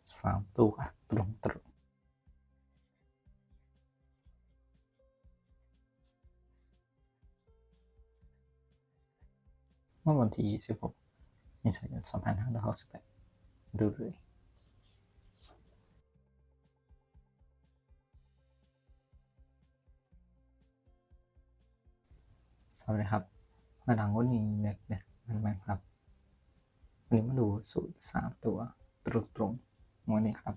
3 ตัวตรงเมื่อวันที่16เมษายน2568ดูเลยสวัสดีครับมาดังวันนี้เน็ตมันครับวันนี้มาดูสูตร3ตัวตรงวันนี้ครับ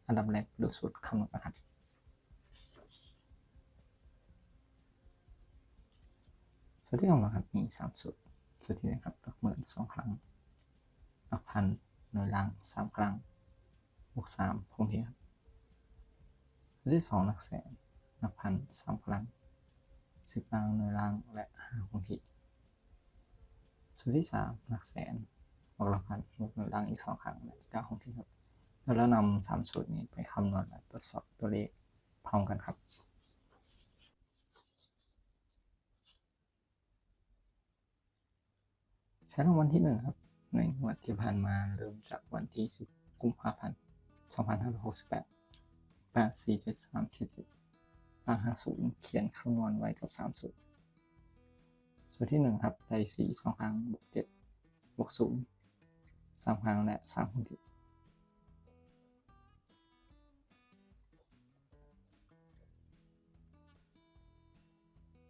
อันดับแรกดูสูตรคำนวณกันครับสูตรที่คำนวณครับมี3สูตรสูตรที่1ครับหลักหมื่น2 ครั้งหลักพันหน่วยล่าง3 ครั้งบวก3คงที่ครับสูตรที่2หลักแสนหลักพัน3 ครั้ง10 ล่างหน่วยล่างและ5คงที่สูตรที่3หลักแสนบวกหลักพันบวกหน่วยล่างอีก2 ครั้งและ9คงที่ครับแล้วนำ3สูตรนี้ไปคำนวณและตรวจสอบตัวเลขพร้อมกันครับใช้รางวัลที่1ครับในงวดที่ผ่านมาเริ่มจากวันที่10 กุมภาพันธ์ 2568 847377 50เขียนคำนวณไว้กับ3สูตรสูตรที่1ครับได้4 2 ครั้งบวก7บวก0 3 ครั้งและ3คงที่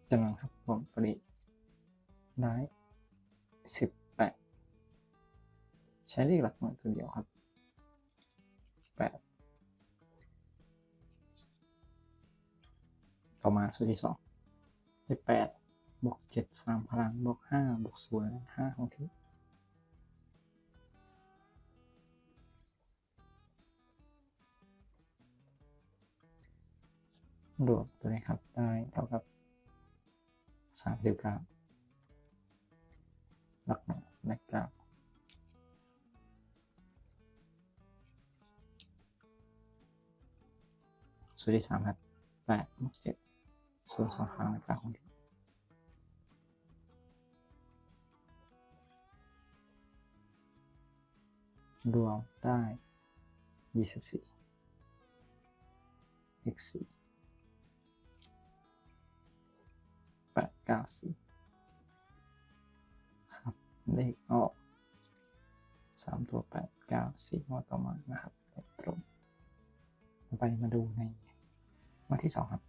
จากนั้นครับผลผลิตได้18ใช้เลขหลักหน่วยตัวเดียวครับ8ต่อมาสูตรที่2ได้8บวก7 3 พลังบวก5บวก0และ5คงที่รวมตัวนี้ครับได้เท่ากับ39หลักหน่วยและ9สูตรที่3ครับ8บวก7 0 2 ครั้งและ9คงที่รวมได้24เลข4 8 9 4ครับเลขออก3ตัว8 9 4งวดต่อมานะครับตรงต่อไปมาดูในวันที่2ครับ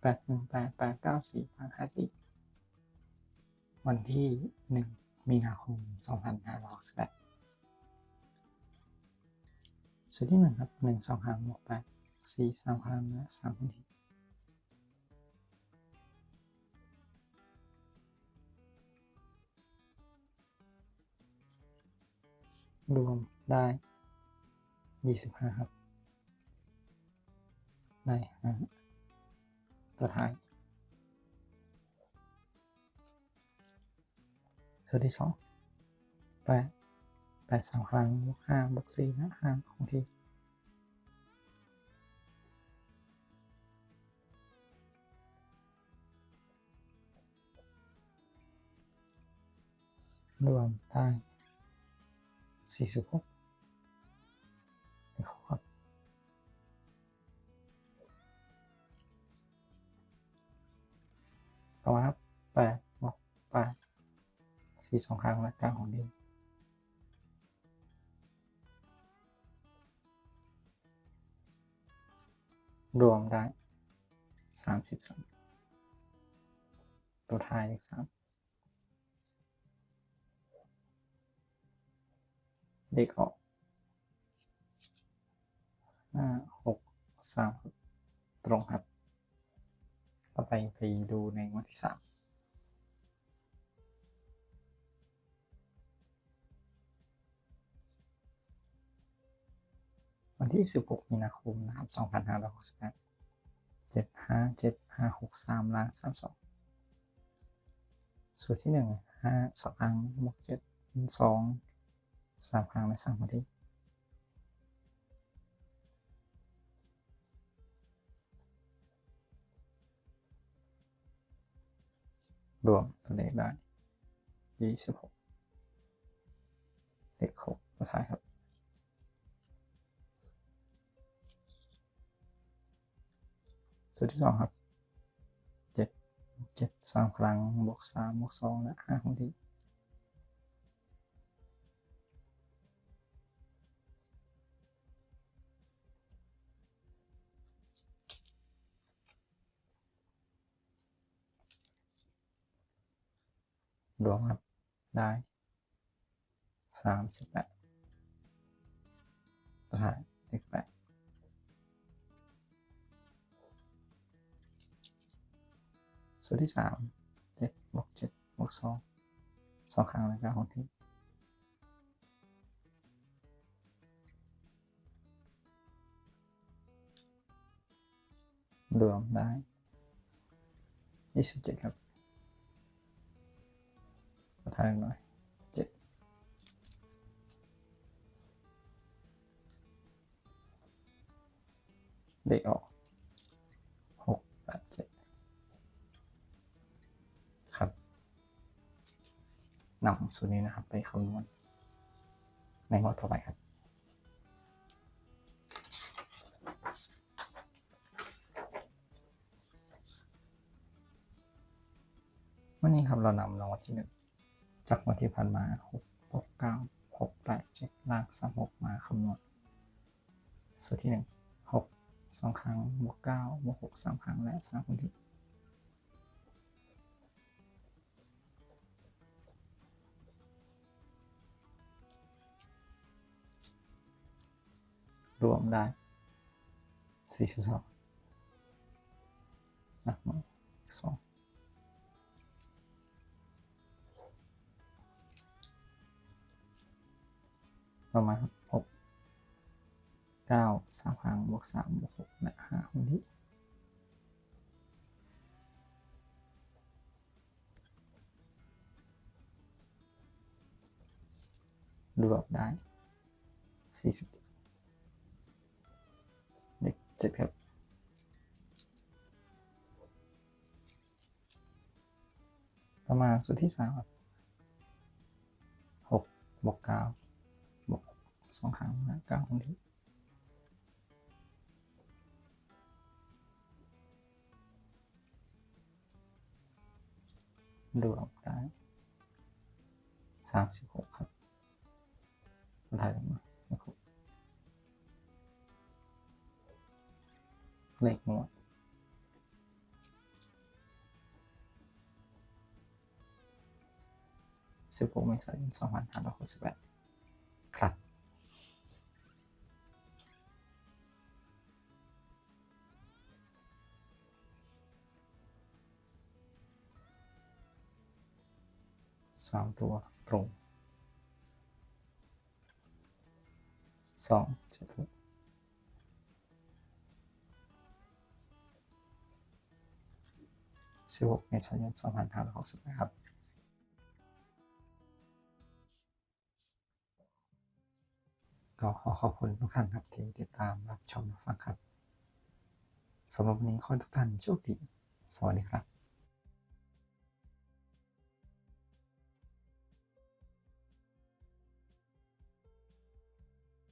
8 1 8 8 9 4 8 5 4วันที่1 มีนาคม 2568สูตรที่1ครับ1 2 ครั้งบวก8 4 3 ครั้งและ3คงที่รวมได้25ครับได้5ตัวท้ายสูตรที่2 8 3 ครั้งบวก5บวก4และ5คงที่รวมได้46ครับต่อมาครับ8บวก8 4 2 ครั้งและ9ของเดิมรวมได้33ตัวท้ายเลข3เลขออก5 6 3ตรงครับต่อไปดูในงวดที่3วันที่16 มีนาคมนะครับ2568 7 5 7 5 6 3ล้าน32สูตรที่1 5 2 ครั้งบวก7 2 3 ครั้งและ3คงที่รวมตัวเลขได้26เลข6 ตัวท้ายครับตัวที่2ครับ7 3 ครั้งบวก3บวก2และ5คงที่รวมครับได้38ตัวท้ายเลข8ส่วนที่3 7บวก7บวก2ครั้งและ9คงที่รวมได้27ครับตัวท้ายหน่อย7เลขออก6 8 7ครับนำสูตรนี้นะครับไปคำนวณในงวดต่อไปครับวันนี้ครับเรานำรางวัลที่1จากงวดที่ผ่านมา6 6 9 6 8 7ล่าง36มาคำนวณสูตรที่1 6 2 ครั้งบวก9บวก6 3 ครั้งและ3คงที่รวมได้42นะ2ต่อมาครับ6 9 3 ครั้งบวก3บวก6และ5คงที่รวมได้47เลข7ครับต่อมาสูตรที่3ครับ6บวก9บวก2 ครั้งและ9คงที่รวมได้36ครับสุดท้ายมานะครับเลขงวด16 เมษายน 2568ครับ3ตัวตรง2 7 6 16 เมษายน 2568ครับก็ขอบคุณทุกท่านครับที่ติดตามรับชมรับฟังครับสำหรับวันนี้ขอให้ทุกท่านโชคดีสวัสดีครับ